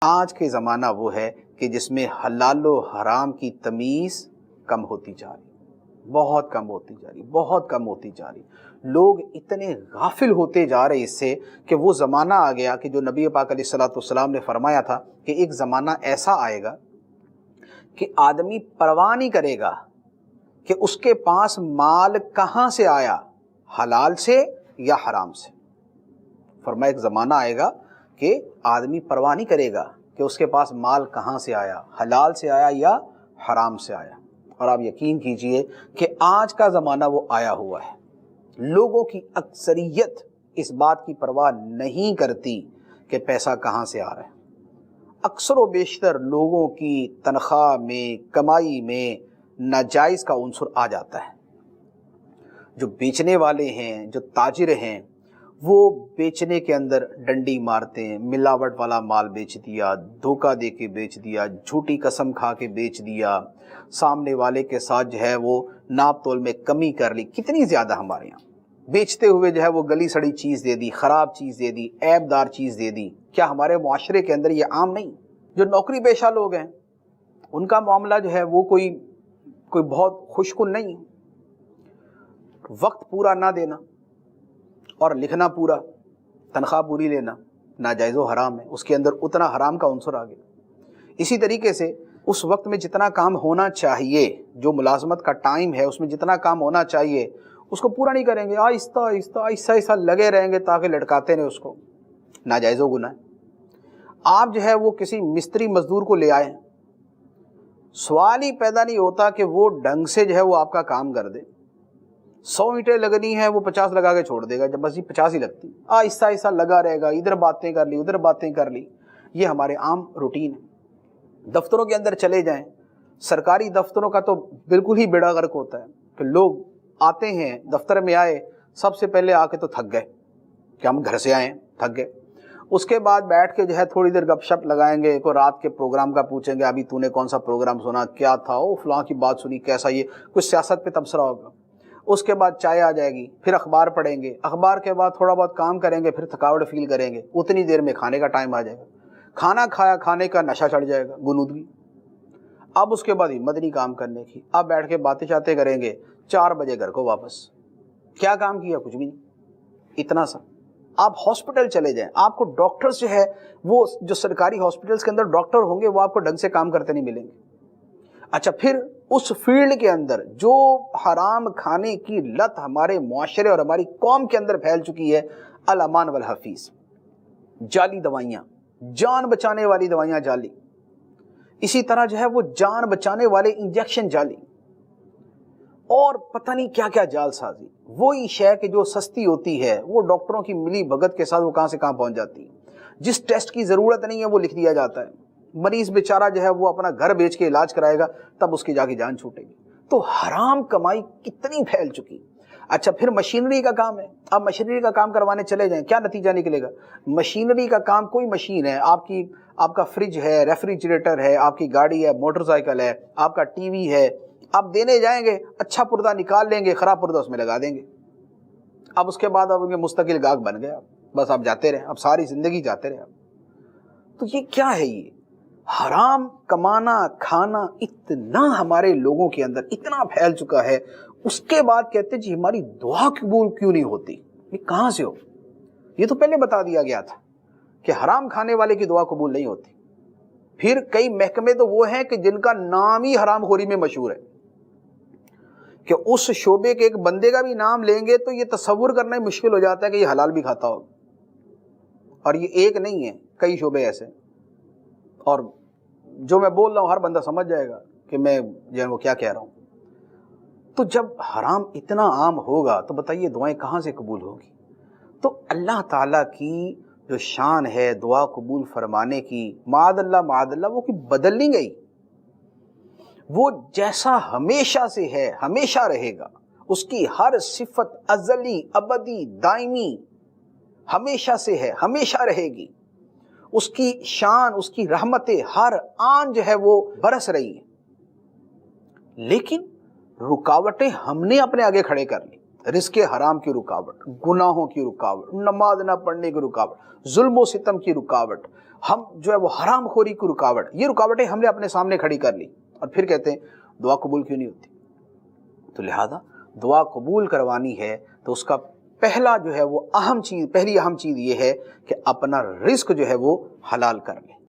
آج کے زمانہ وہ ہے کہ جس میں حلال و حرام کی تمیز کم ہوتی جا رہی، بہت کم ہوتی جا رہی، بہت کم ہوتی جا رہی۔ لوگ اتنے غافل ہوتے جا رہے اس سے کہ وہ زمانہ آ گیا کہ جو نبی پاک علیہ الصلوۃ والسلام نے فرمایا تھا کہ ایک زمانہ ایسا آئے گا کہ آدمی پرواہ نہیں کرے گا کہ اس کے پاس مال کہاں سے آیا، حلال سے یا حرام سے۔ فرمایا ایک زمانہ آئے گا کہ آدمی پرواہ نہیں کرے گا کہ اس کے پاس مال کہاں سے آیا، حلال سے آیا یا حرام سے آیا۔ اور آپ یقین کیجئے کہ آج کا زمانہ وہ آیا ہوا ہے۔ لوگوں کی اکثریت اس بات کی پرواہ نہیں کرتی کہ پیسہ کہاں سے آ رہا ہے۔ اکثر و بیشتر لوگوں کی تنخواہ میں، کمائی میں ناجائز کا عنصر آ جاتا ہے۔ جو بیچنے والے ہیں، جو تاجر ہیں، وہ بیچنے کے اندر ڈنڈی مارتے ہیں، ملاوٹ والا مال بیچ دیا، دھوکہ دے کے بیچ دیا، جھوٹی قسم کھا کے بیچ دیا، سامنے والے کے ساتھ جو ہے وہ ناپ تول میں کمی کر لی۔ کتنی زیادہ ہمارے یہاں بیچتے ہوئے جو ہے وہ گلی سڑی چیز دے دی، خراب چیز دے دی، عیب دار چیز دے دی۔ کیا ہمارے معاشرے کے اندر یہ عام نہیں؟ جو نوکری پیشہ لوگ ہیں ان کا معاملہ جو ہے وہ کوئی بہت خوشکن نہیں۔ وقت پورا نہ دینا اور لکھنا پورا، تنخواہ پوری لینا ناجائز و حرام ہے، اس کے اندر اتنا حرام کا عنصر آ گیا۔ اسی طریقے سے اس وقت میں جتنا کام ہونا چاہیے، جو ملازمت کا ٹائم ہے اس میں جتنا کام ہونا چاہیے اس کو پورا نہیں کریں گے، آہستہ آہستہ آہستہ آہستہ لگے رہیں گے تاکہ لٹکاتے رہیں اس کو۔ ناجائز و گناہ۔ آپ جو ہے وہ کسی مستری مزدور کو لے آئیں، سوال ہی پیدا نہیں ہوتا کہ وہ ڈھنگ سے جو ہے وہ آپ کا کام کر دے۔ 100 اینٹیں لگنی ہے وہ 50 لگا کے چھوڑ دے گا، جب بس یہ 50 ہی لگتی، آہستہ آہستہ لگا رہے گا، ادھر باتیں کر لی ادھر باتیں کر لی۔ یہ ہمارے عام روٹین ہے۔ دفتروں کے اندر چلے جائیں، سرکاری دفتروں کا تو بالکل ہی بیڑا غرق ہوتا ہے کہ لوگ آتے ہیں، دفتر میں آئے، سب سے پہلے آ کے تو تھک گئے کہ ہم گھر سے آئے تھک گئے، اس کے بعد بیٹھ کے جو ہے تھوڑی دیر گپ شپ لگائیں گے، کوئی رات کے پروگرام کا پوچھیں گے، ابھی تو نے کون سا پروگرام سنا، کیا تھا، او فلاں کی بات سنی، کیسا، یہ کچھ سیاست پہ تبصرہ ہوگا۔ اس کے بعد چائے آ جائے گی، پھر اخبار پڑھیں گے، اخبار کے بعد تھوڑا بہت کام کریں گے، پھر تھکاوٹ فیل کریں گے، اتنی دیر میں کھانے کا ٹائم آ جائے گا، کھانا کھایا، کھانے کا نشہ چڑھ جائے گا، غنودگی۔ اب اس کے بعد ہمت نہیں کام کرنے کی، اب بیٹھ کے باتیں چاہتے کریں گے، 4 بجے گھر کو واپس۔ کیا کام کیا؟ کچھ بھی نہیں، اتنا سا۔ آپ ہاسپٹل چلے جائیں، آپ کو ڈاکٹرز جو ہے وہ جو سرکاری ہاسپٹلس کے اندر ڈاکٹر ہوں گے وہ آپ کو ڈھنگ سے کام کرتے نہیں ملیں گے۔ اچھا، پھر اس فیلڈ کے اندر جو حرام کھانے کی لت ہمارے معاشرے اور ہماری قوم کے اندر پھیل چکی ہے، الامان والحفیظ، جعلی دوائیاں، جان بچانے والی دوائیاں جعلی، اسی طرح جو ہے وہ جان بچانے والے انجیکشن جعلی، اور پتہ نہیں کیا کیا جال سازی۔ وہی شے کہ جو سستی ہوتی ہے وہ ڈاکٹروں کی ملی بھگت کے ساتھ وہ کہاں سے کہاں پہنچ جاتی ہے۔ جس ٹیسٹ کی ضرورت نہیں ہے وہ لکھ دیا جاتا ہے، مریض بیچارہ جو ہے وہ اپنا گھر بیچ کے علاج کرائے گا تب اس کی جا کے جان چھوٹے گی۔ تو حرام کمائی کتنی پھیل چکی۔ اچھا، پھر مشینری کا کام ہے، اب مشینری کا کام کروانے چلے جائیں، کیا نتیجہ نکلے گا؟ مشینری کا کام، کوئی مشین ہے، آپ کا فریج ہے، ریفریجریٹر ہے، آپ کی گاڑی ہے، موٹر سائیکل ہے، آپ کا ٹی وی ہے، آپ دینے جائیں گے، اچھا پردہ نکال لیں گے، خراب پردہ اس میں لگا دیں گے۔ اب اس کے بعد اب ان کے مستقل گاہک بن گئے، بس آپ جاتے رہے، اب ساری زندگی جاتے رہے۔ تو یہ کیا ہے؟ یہ حرام کمانا کھانا اتنا ہمارے لوگوں کے اندر اتنا پھیل چکا ہے۔ اس کے بعد کہتے جی ہماری دعا قبول کیوں نہیں ہوتی؟ یہ کہاں سے ہو؟ یہ تو پہلے بتا دیا گیا تھا کہ حرام کھانے والے کی دعا قبول نہیں ہوتی۔ پھر کئی محکمے تو وہ ہیں کہ جن کا نام ہی حرام خوری میں مشہور ہے، کہ اس شعبے کے ایک بندے کا بھی نام لیں گے تو یہ تصور کرنا ہی مشکل ہو جاتا ہے کہ یہ حلال بھی کھاتا ہوگا۔ اور یہ ایک نہیں ہے، کئی شعبے ایسے، اور جو میں بول رہا ہوں ہر بندہ سمجھ جائے گا کہ میں جو ہے وہ کیا کہہ رہا ہوں۔ تو جب حرام اتنا عام ہوگا تو بتائیے دعائیں کہاں سے قبول ہوگی؟ تو اللہ تعالیٰ کی جو شان ہے دعا قبول فرمانے کی، معاذ اللہ وہ کوئی بدل نہیں گئی، وہ جیسا ہمیشہ سے ہے ہمیشہ رہے گا۔ اس کی ہر صفت ازلی ابدی دائمی ہمیشہ سے ہے ہمیشہ رہے گی۔ اس کی شان، اس کی رحمتیں ہر آن جو ہے وہ برس رہی ہیں، لیکن رکاوٹیں ہم نے اپنے آگے کھڑے کر لی۔ رزق حرام کی رکاوٹ، گناہوں کی رکاوٹ، نماز نہ پڑھنے کی رکاوٹ، ظلم و ستم کی رکاوٹ، ہم جو ہے وہ حرام خوری کی رکاوٹ، یہ رکاوٹیں ہم نے اپنے سامنے کھڑی کر لی اور پھر کہتے ہیں دعا قبول کیوں نہیں ہوتی. تو لہذا دعا قبول کروانی ہے تو اس کا پہلا جو ہے وہ پہلی اہم چیز یہ ہے کہ اپنا رزق جو ہے وہ حلال کر لیں.